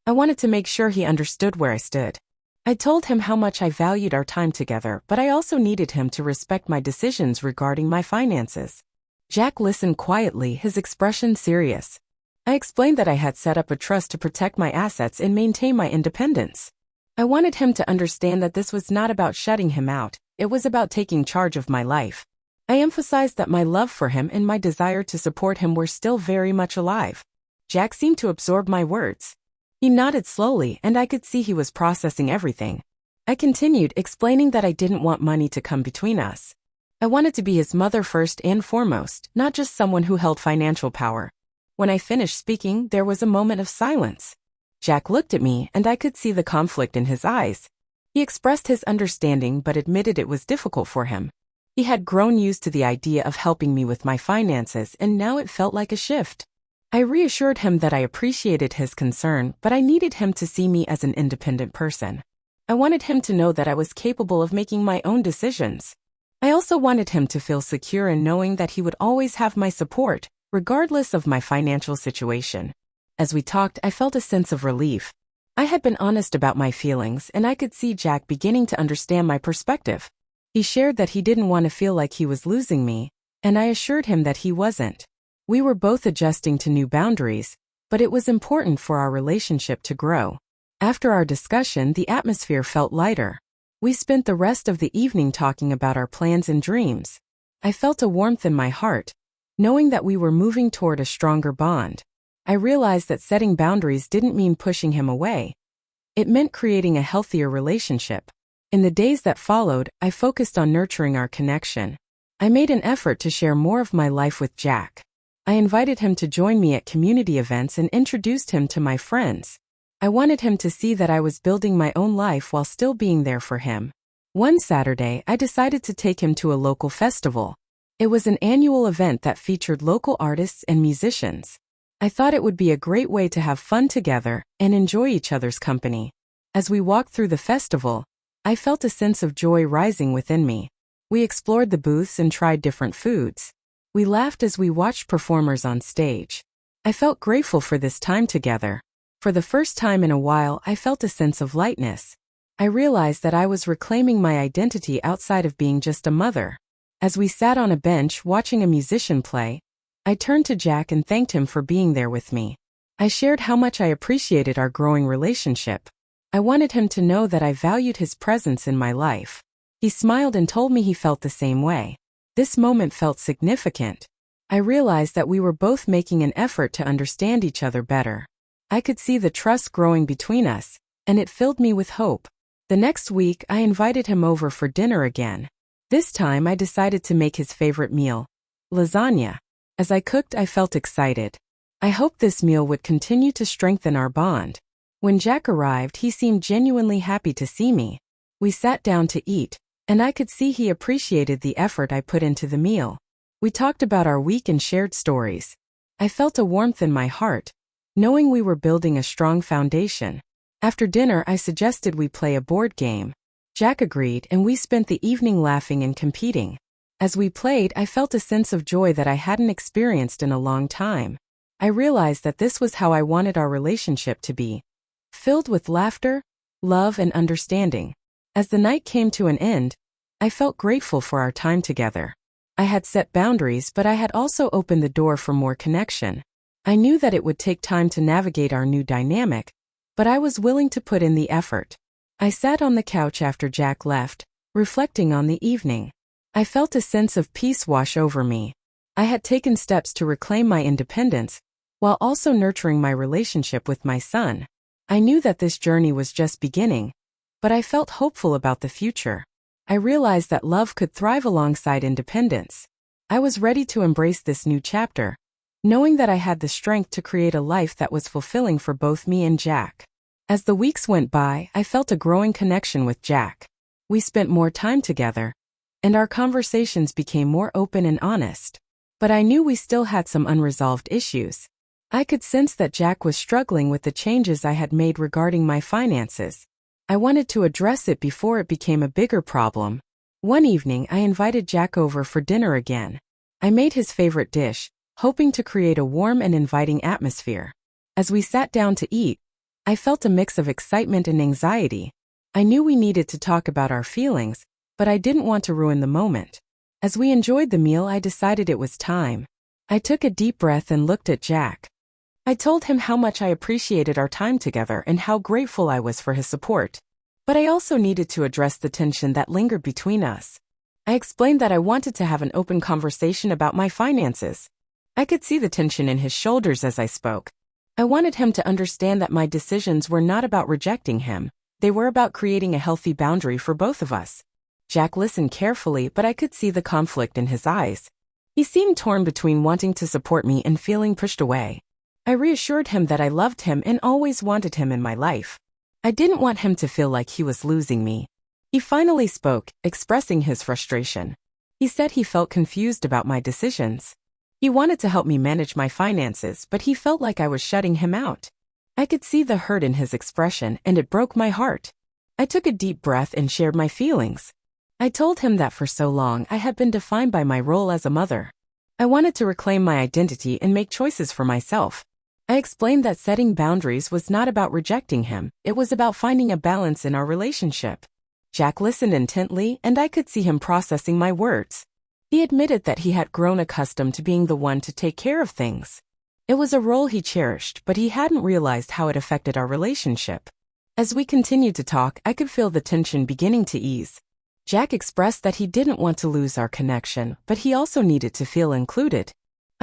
I wanted to make sure he understood where I stood. I told him how much I valued our time together, but I also needed him to respect my decisions regarding my finances. Jack listened quietly, his expression serious. I explained that I had set up a trust to protect my assets and maintain my independence. I wanted him to understand that this was not about shutting him out, it was about taking charge of my life. I emphasized that my love for him and my desire to support him were still very much alive. Jack seemed to absorb my words. He nodded slowly, and I could see he was processing everything. I continued, explaining that I didn't want money to come between us. I wanted to be his mother first and foremost, not just someone who held financial power. When I finished speaking, there was a moment of silence. Jack looked at me, and I could see the conflict in his eyes. He expressed his understanding but admitted it was difficult for him. He had grown used to the idea of helping me with my finances, and now it felt like a shift. I reassured him that I appreciated his concern, but I needed him to see me as an independent person. I wanted him to know that I was capable of making my own decisions. I also wanted him to feel secure in knowing that he would always have my support, regardless of my financial situation. As we talked, I felt a sense of relief. I had been honest about my feelings, and I could see Jack beginning to understand my perspective. He shared that he didn't want to feel like he was losing me, and I assured him that he wasn't. We were both adjusting to new boundaries, but it was important for our relationship to grow. After our discussion, the atmosphere felt lighter. We spent the rest of the evening talking about our plans and dreams. I felt a warmth in my heart, knowing that we were moving toward a stronger bond. I realized that setting boundaries didn't mean pushing him away. It meant creating a healthier relationship. In the days that followed, I focused on nurturing our connection. I made an effort to share more of my life with Jack. I invited him to join me at community events and introduced him to my friends. I wanted him to see that I was building my own life while still being there for him. One Saturday, I decided to take him to a local festival. It was an annual event that featured local artists and musicians. I thought it would be a great way to have fun together and enjoy each other's company. As we walked through the festival, I felt a sense of joy rising within me. We explored the booths and tried different foods. We laughed as we watched performers on stage. I felt grateful for this time together. For the first time in a while, I felt a sense of lightness. I realized that I was reclaiming my identity outside of being just a mother. As we sat on a bench watching a musician play, I turned to Jack and thanked him for being there with me. I shared how much I appreciated our growing relationship. I wanted him to know that I valued his presence in my life. He smiled and told me he felt the same way. This moment felt significant. I realized that we were both making an effort to understand each other better. I could see the trust growing between us, and it filled me with hope. The next week, I invited him over for dinner again. This time, I decided to make his favorite meal, lasagna. As I cooked, I felt excited. I hoped this meal would continue to strengthen our bond. When Jack arrived, he seemed genuinely happy to see me. We sat down to eat, and I could see he appreciated the effort I put into the meal. We talked about our week and shared stories. I felt a warmth in my heart, knowing we were building a strong foundation. After dinner, I suggested we play a board game. Jack agreed, and we spent the evening laughing and competing. As we played, I felt a sense of joy that I hadn't experienced in a long time. I realized that this was how I wanted our relationship to be, filled with laughter, love, and understanding. As the night came to an end, I felt grateful for our time together. I had set boundaries, but I had also opened the door for more connection. I knew that it would take time to navigate our new dynamic, but I was willing to put in the effort. I sat on the couch after Jack left, reflecting on the evening. I felt a sense of peace wash over me. I had taken steps to reclaim my independence, while also nurturing my relationship with my son. I knew that this journey was just beginning, but I felt hopeful about the future. I realized that love could thrive alongside independence. I was ready to embrace this new chapter, knowing that I had the strength to create a life that was fulfilling for both me and Jack. As the weeks went by, I felt a growing connection with Jack. We spent more time together, and our conversations became more open and honest. But I knew we still had some unresolved issues. I could sense that Jack was struggling with the changes I had made regarding my finances. I wanted to address it before it became a bigger problem. One evening, I invited Jack over for dinner again. I made his favorite dish, hoping to create a warm and inviting atmosphere. As we sat down to eat, I felt a mix of excitement and anxiety. I knew we needed to talk about our feelings, but I didn't want to ruin the moment. As we enjoyed the meal, I decided it was time. I took a deep breath and looked at Jack. I told him how much I appreciated our time together and how grateful I was for his support. But I also needed to address the tension that lingered between us. I explained that I wanted to have an open conversation about my finances. I could see the tension in his shoulders as I spoke. I wanted him to understand that my decisions were not about rejecting him. They were about creating a healthy boundary for both of us. Jack listened carefully, but I could see the conflict in his eyes. He seemed torn between wanting to support me and feeling pushed away. I reassured him that I loved him and always wanted him in my life. I didn't want him to feel like he was losing me. He finally spoke, expressing his frustration. He said he felt confused about my decisions. He wanted to help me manage my finances, but he felt like I was shutting him out. I could see the hurt in his expression, and it broke my heart. I took a deep breath and shared my feelings. I told him that for so long I had been defined by my role as a mother. I wanted to reclaim my identity and make choices for myself. I explained that setting boundaries was not about rejecting him, it was about finding a balance in our relationship. Jack listened intently, and I could see him processing my words. He admitted that he had grown accustomed to being the one to take care of things. It was a role he cherished, but he hadn't realized how it affected our relationship. As we continued to talk, I could feel the tension beginning to ease. Jack expressed that he didn't want to lose our connection, but he also needed to feel included.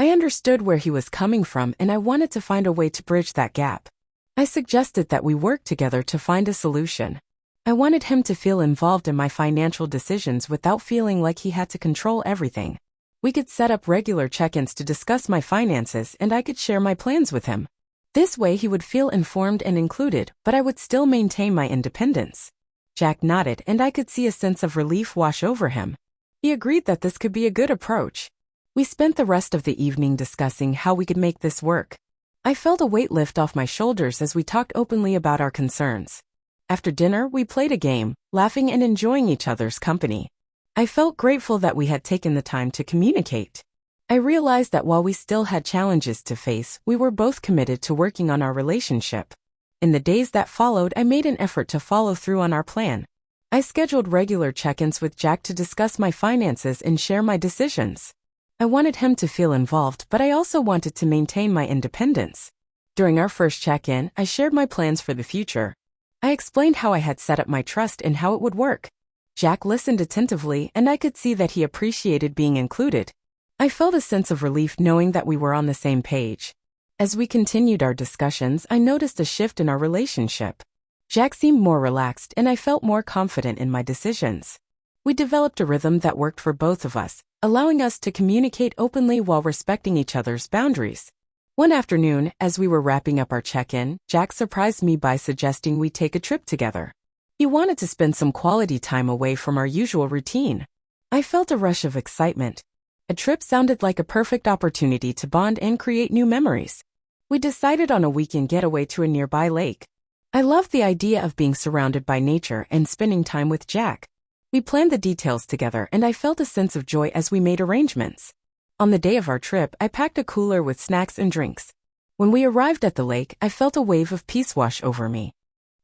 I understood where he was coming from, and I wanted to find a way to bridge that gap. I suggested that we work together to find a solution. I wanted him to feel involved in my financial decisions without feeling like he had to control everything. We could set up regular check-ins to discuss my finances, and I could share my plans with him. This way he would feel informed and included, but I would still maintain my independence. Jack nodded, and I could see a sense of relief wash over him. He agreed that this could be a good approach. We spent the rest of the evening discussing how we could make this work. I felt a weight lift off my shoulders as we talked openly about our concerns. After dinner, we played a game, laughing and enjoying each other's company. I felt grateful that we had taken the time to communicate. I realized that while we still had challenges to face, we were both committed to working on our relationship. In the days that followed, I made an effort to follow through on our plan. I scheduled regular check-ins with Jack to discuss my finances and share my decisions. I wanted him to feel involved, but I also wanted to maintain my independence. During our first check-in, I shared my plans for the future. I explained how I had set up my trust and how it would work. Jack listened attentively, and I could see that he appreciated being included. I felt a sense of relief knowing that we were on the same page. As we continued our discussions, I noticed a shift in our relationship. Jack seemed more relaxed, and I felt more confident in my decisions. We developed a rhythm that worked for both of us, allowing us to communicate openly while respecting each other's boundaries. One afternoon, as we were wrapping up our check-in, Jack surprised me by suggesting we take a trip together. He wanted to spend some quality time away from our usual routine. I felt a rush of excitement. A trip sounded like a perfect opportunity to bond and create new memories. We decided on a weekend getaway to a nearby lake. I loved the idea of being surrounded by nature and spending time with Jack. We planned the details together, and I felt a sense of joy as we made arrangements. On the day of our trip, I packed a cooler with snacks and drinks. When we arrived at the lake, I felt a wave of peace wash over me.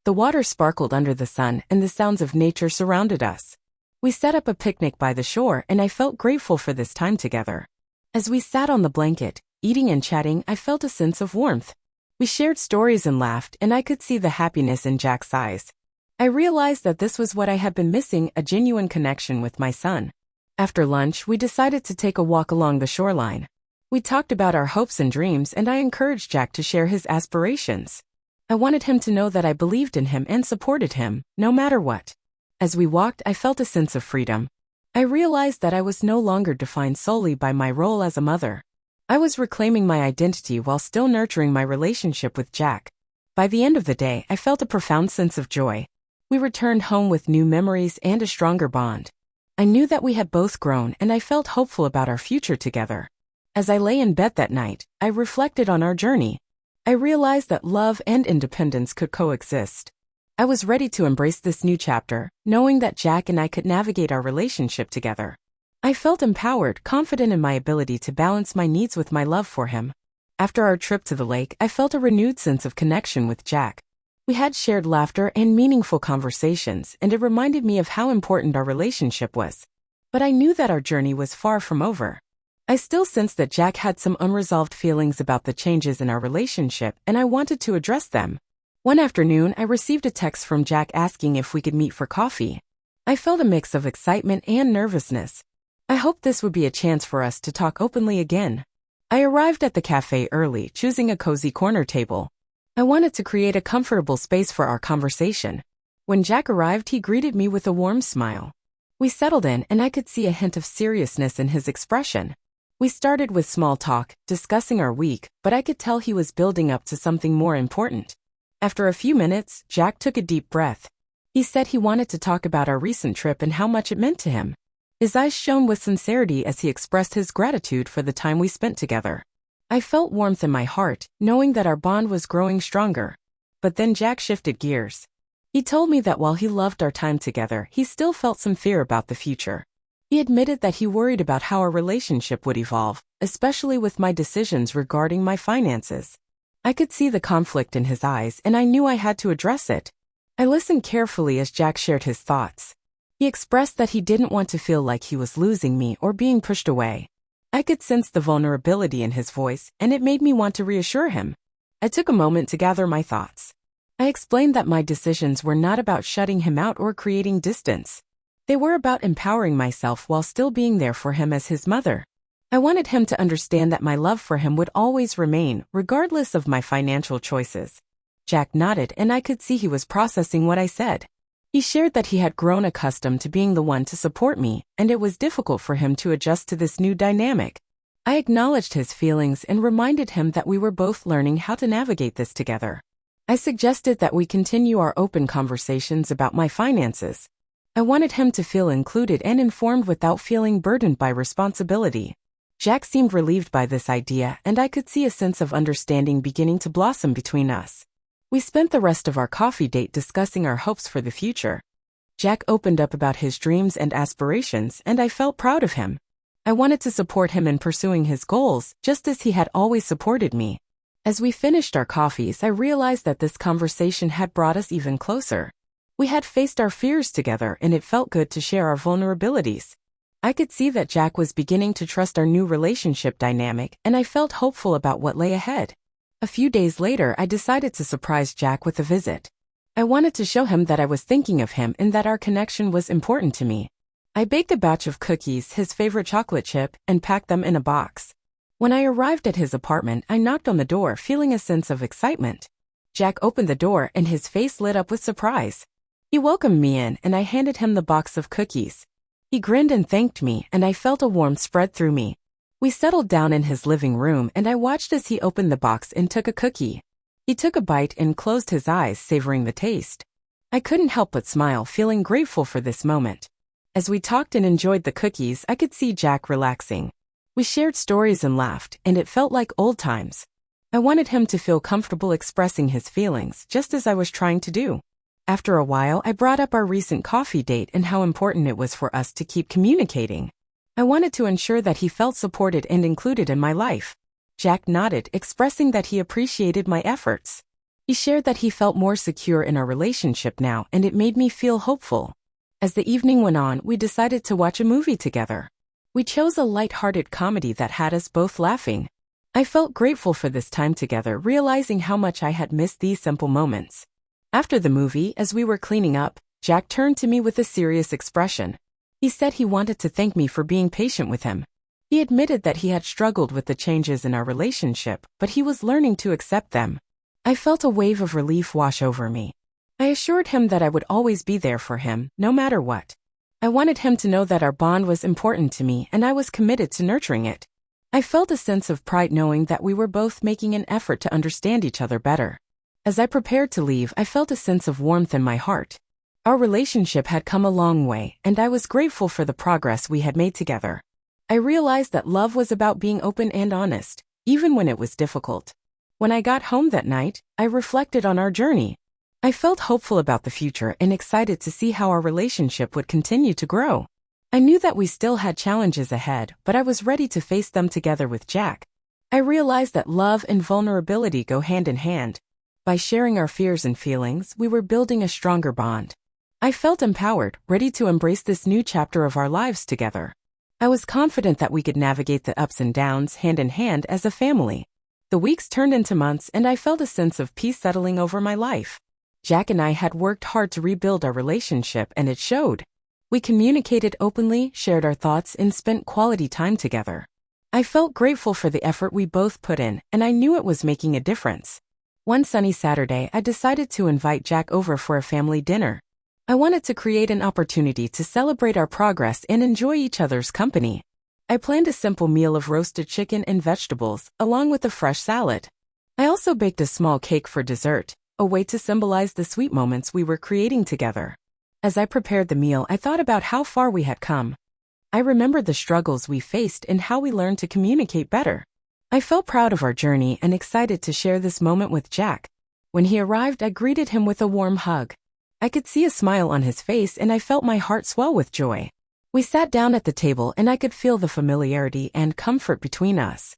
The water sparkled under the sun, and the sounds of nature surrounded us. We set up a picnic by the shore, and I felt grateful for this time together. As we sat on the blanket, eating and chatting, I felt a sense of warmth. We shared stories and laughed, and I could see the happiness in Jack's eyes. I realized that this was what I had been missing, a genuine connection with my son. After lunch, we decided to take a walk along the shoreline. We talked about our hopes and dreams, and I encouraged Jack to share his aspirations. I wanted him to know that I believed in him and supported him, no matter what. As we walked, I felt a sense of freedom. I realized that I was no longer defined solely by my role as a mother. I was reclaiming my identity while still nurturing my relationship with Jack. By the end of the day, I felt a profound sense of joy. We returned home with new memories and a stronger bond. I knew that we had both grown, and I felt hopeful about our future together. As I lay in bed that night, I reflected on our journey. I realized that love and independence could coexist. I was ready to embrace this new chapter, knowing that Jack and I could navigate our relationship together. I felt empowered, confident in my ability to balance my needs with my love for him. After our trip to the lake, I felt a renewed sense of connection with Jack. We had shared laughter and meaningful conversations, and it reminded me of how important our relationship was. But I knew that our journey was far from over. I still sensed that Jack had some unresolved feelings about the changes in our relationship, and I wanted to address them. One afternoon, I received a text from Jack asking if we could meet for coffee. I felt a mix of excitement and nervousness. I hoped this would be a chance for us to talk openly again. I arrived at the cafe early, choosing a cozy corner table. I wanted to create a comfortable space for our conversation. When Jack arrived, he greeted me with a warm smile. We settled in, and I could see a hint of seriousness in his expression. We started with small talk, discussing our week, but I could tell he was building up to something more important. After a few minutes, Jack took a deep breath. He said he wanted to talk about our recent trip and how much it meant to him. His eyes shone with sincerity as he expressed his gratitude for the time we spent together. I felt warmth in my heart, knowing that our bond was growing stronger. But then Jack shifted gears. He told me that while he loved our time together, he still felt some fear about the future. He admitted that he worried about how our relationship would evolve, especially with my decisions regarding my finances. I could see the conflict in his eyes, and I knew I had to address it. I listened carefully as Jack shared his thoughts. He expressed that he didn't want to feel like he was losing me or being pushed away. I could sense the vulnerability in his voice, and it made me want to reassure him. I took a moment to gather my thoughts. I explained that my decisions were not about shutting him out or creating distance. They were about empowering myself while still being there for him as his mother. I wanted him to understand that my love for him would always remain, regardless of my financial choices. Jack nodded, and I could see he was processing what I said. He shared that he had grown accustomed to being the one to support me, and it was difficult for him to adjust to this new dynamic. I acknowledged his feelings and reminded him that we were both learning how to navigate this together. I suggested that we continue our open conversations about my finances. I wanted him to feel included and informed without feeling burdened by responsibility. Jack seemed relieved by this idea, and I could see a sense of understanding beginning to blossom between us. We spent the rest of our coffee date discussing our hopes for the future. Jack opened up about his dreams and aspirations, and I felt proud of him. I wanted to support him in pursuing his goals, just as he had always supported me. As we finished our coffees, I realized that this conversation had brought us even closer. We had faced our fears together, and it felt good to share our vulnerabilities. I could see that Jack was beginning to trust our new relationship dynamic, and I felt hopeful about what lay ahead. A few days later, I decided to surprise Jack with a visit. I wanted to show him that I was thinking of him and that our connection was important to me. I baked a batch of cookies, his favorite chocolate chip, and packed them in a box. When I arrived at his apartment, I knocked on the door, feeling a sense of excitement. Jack opened the door, and his face lit up with surprise. He welcomed me in, and I handed him the box of cookies. He grinned and thanked me, and I felt a warmth spread through me. We settled down in his living room, and I watched as he opened the box and took a cookie. He took a bite and closed his eyes, savoring the taste. I couldn't help but smile, feeling grateful for this moment. As we talked and enjoyed the cookies, I could see Jack relaxing. We shared stories and laughed, and it felt like old times. I wanted him to feel comfortable expressing his feelings, just as I was trying to do. After a while, I brought up our recent coffee date and how important it was for us to keep communicating. I wanted to ensure that he felt supported and included in my life. Jack nodded, expressing that he appreciated my efforts. He shared that he felt more secure in our relationship now, and it made me feel hopeful. As the evening went on, we decided to watch a movie together. We chose a light-hearted comedy that had us both laughing. I felt grateful for this time together, realizing how much I had missed these simple moments. After the movie, as we were cleaning up, Jack turned to me with a serious expression. He said he wanted to thank me for being patient with him. He admitted that he had struggled with the changes in our relationship, but he was learning to accept them. I felt a wave of relief wash over me. I assured him that I would always be there for him, no matter what. I wanted him to know that our bond was important to me, and I was committed to nurturing it. I felt a sense of pride knowing that we were both making an effort to understand each other better. As I prepared to leave, I felt a sense of warmth in my heart. Our relationship had come a long way, and I was grateful for the progress we had made together. I realized that love was about being open and honest, even when it was difficult. When I got home that night, I reflected on our journey. I felt hopeful about the future and excited to see how our relationship would continue to grow. I knew that we still had challenges ahead, but I was ready to face them together with Jack. I realized that love and vulnerability go hand in hand. By sharing our fears and feelings, we were building a stronger bond. I felt empowered, ready to embrace this new chapter of our lives together. I was confident that we could navigate the ups and downs hand in hand as a family. The weeks turned into months, and I felt a sense of peace settling over my life. Jack and I had worked hard to rebuild our relationship, and it showed. We communicated openly, shared our thoughts, and spent quality time together. I felt grateful for the effort we both put in, and I knew it was making a difference. One sunny Saturday, I decided to invite Jack over for a family dinner. I wanted to create an opportunity to celebrate our progress and enjoy each other's company. I planned a simple meal of roasted chicken and vegetables, along with a fresh salad. I also baked a small cake for dessert, a way to symbolize the sweet moments we were creating together. As I prepared the meal, I thought about how far we had come. I remembered the struggles we faced and how we learned to communicate better. I felt proud of our journey and excited to share this moment with Jack. When he arrived, I greeted him with a warm hug. I could see a smile on his face, and I felt my heart swell with joy. We sat down at the table, and I could feel the familiarity and comfort between us.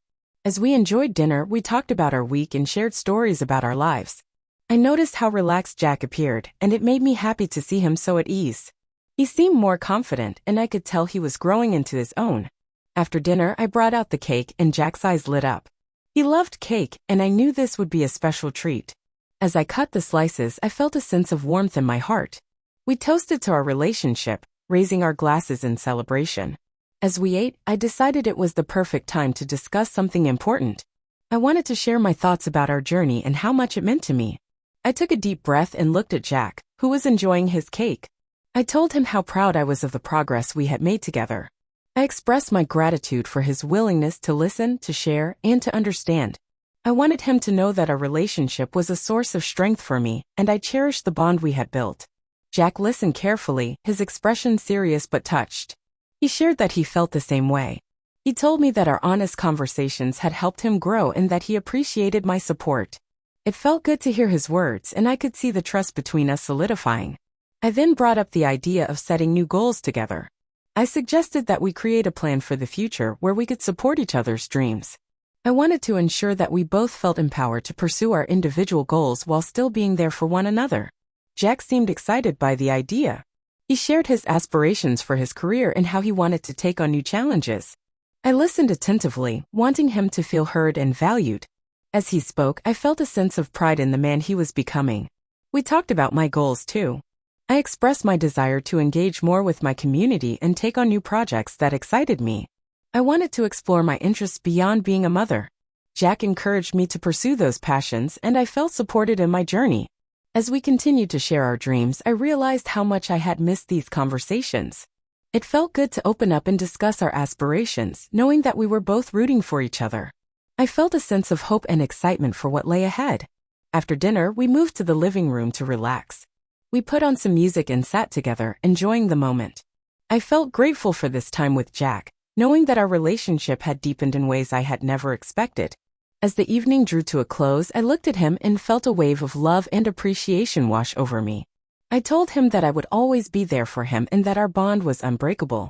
As we enjoyed dinner, we talked about our week and shared stories about our lives. I noticed how relaxed Jack appeared, and it made me happy to see him so at ease. He seemed more confident, and I could tell he was growing into his own. After dinner, I brought out the cake, and Jack's eyes lit up. He loved cake, and I knew this would be a special treat. As I cut the slices, I felt a sense of warmth in my heart. We toasted to our relationship, raising our glasses in celebration. As we ate, I decided it was the perfect time to discuss something important. I wanted to share my thoughts about our journey and how much it meant to me. I took a deep breath and looked at Jack, who was enjoying his cake. I told him how proud I was of the progress we had made together. I expressed my gratitude for his willingness to listen, to share, and to understand. I wanted him to know that our relationship was a source of strength for me, and I cherished the bond we had built. Jack listened carefully, his expression serious but touched. He shared that he felt the same way. He told me that our honest conversations had helped him grow and that he appreciated my support. It felt good to hear his words, and I could see the trust between us solidifying. I then brought up the idea of setting new goals together. I suggested that we create a plan for the future where we could support each other's dreams. I wanted to ensure that we both felt empowered to pursue our individual goals while still being there for one another. Jack seemed excited by the idea. He shared his aspirations for his career and how he wanted to take on new challenges. I listened attentively, wanting him to feel heard and valued. As he spoke, I felt a sense of pride in the man he was becoming. We talked about my goals too. I expressed my desire to engage more with my community and take on new projects that excited me. I wanted to explore my interests beyond being a mother. Jack encouraged me to pursue those passions, and I felt supported in my journey. As we continued to share our dreams, I realized how much I had missed these conversations. It felt good to open up and discuss our aspirations, knowing that we were both rooting for each other. I felt a sense of hope and excitement for what lay ahead. After dinner, we moved to the living room to relax. We put on some music and sat together, enjoying the moment. I felt grateful for this time with Jack, knowing that our relationship had deepened in ways I had never expected. As the evening drew to a close, I looked at him and felt a wave of love and appreciation wash over me. I told him that I would always be there for him and that our bond was unbreakable.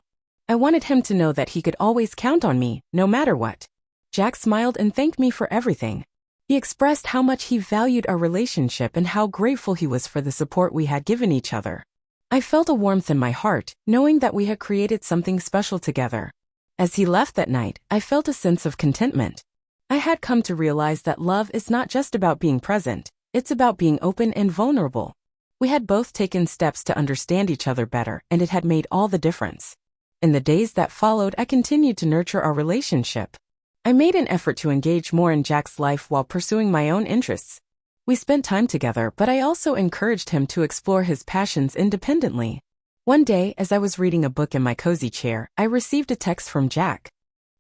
I wanted him to know that he could always count on me, no matter what. Jack smiled and thanked me for everything. He expressed how much he valued our relationship and how grateful he was for the support we had given each other. I felt a warmth in my heart, knowing that we had created something special together. As he left that night, I felt a sense of contentment. I had come to realize that love is not just about being present, it's about being open and vulnerable. We had both taken steps to understand each other better, and it had made all the difference. In the days that followed, I continued to nurture our relationship. I made an effort to engage more in Jack's life while pursuing my own interests. We spent time together, but I also encouraged him to explore his passions independently. One day, as I was reading a book in my cozy chair, I received a text from Jack.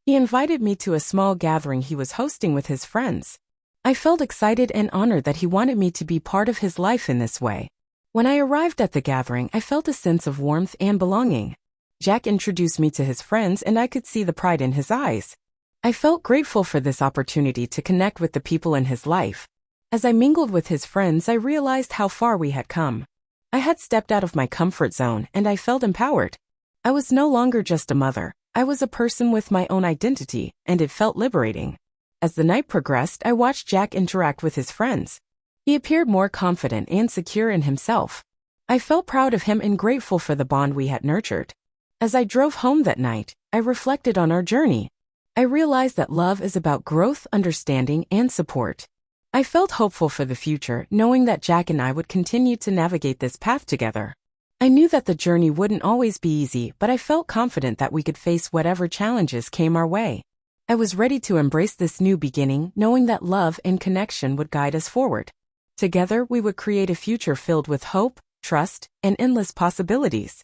He invited me to a small gathering he was hosting with his friends. I felt excited and honored that he wanted me to be part of his life in this way. When I arrived at the gathering, I felt a sense of warmth and belonging. Jack introduced me to his friends, and I could see the pride in his eyes. I felt grateful for this opportunity to connect with the people in his life. As I mingled with his friends, I realized how far we had come. I had stepped out of my comfort zone, and I felt empowered. I was no longer just a mother. I was a person with my own identity, and it felt liberating. As the night progressed, I watched Jack interact with his friends. He appeared more confident and secure in himself. I felt proud of him and grateful for the bond we had nurtured. As I drove home that night, I reflected on our journey. I realized that love is about growth, understanding, and support. I felt hopeful for the future, knowing that Jack and I would continue to navigate this path together. I knew that the journey wouldn't always be easy, but I felt confident that we could face whatever challenges came our way. I was ready to embrace this new beginning, knowing that love and connection would guide us forward. Together, we would create a future filled with hope, trust, and endless possibilities.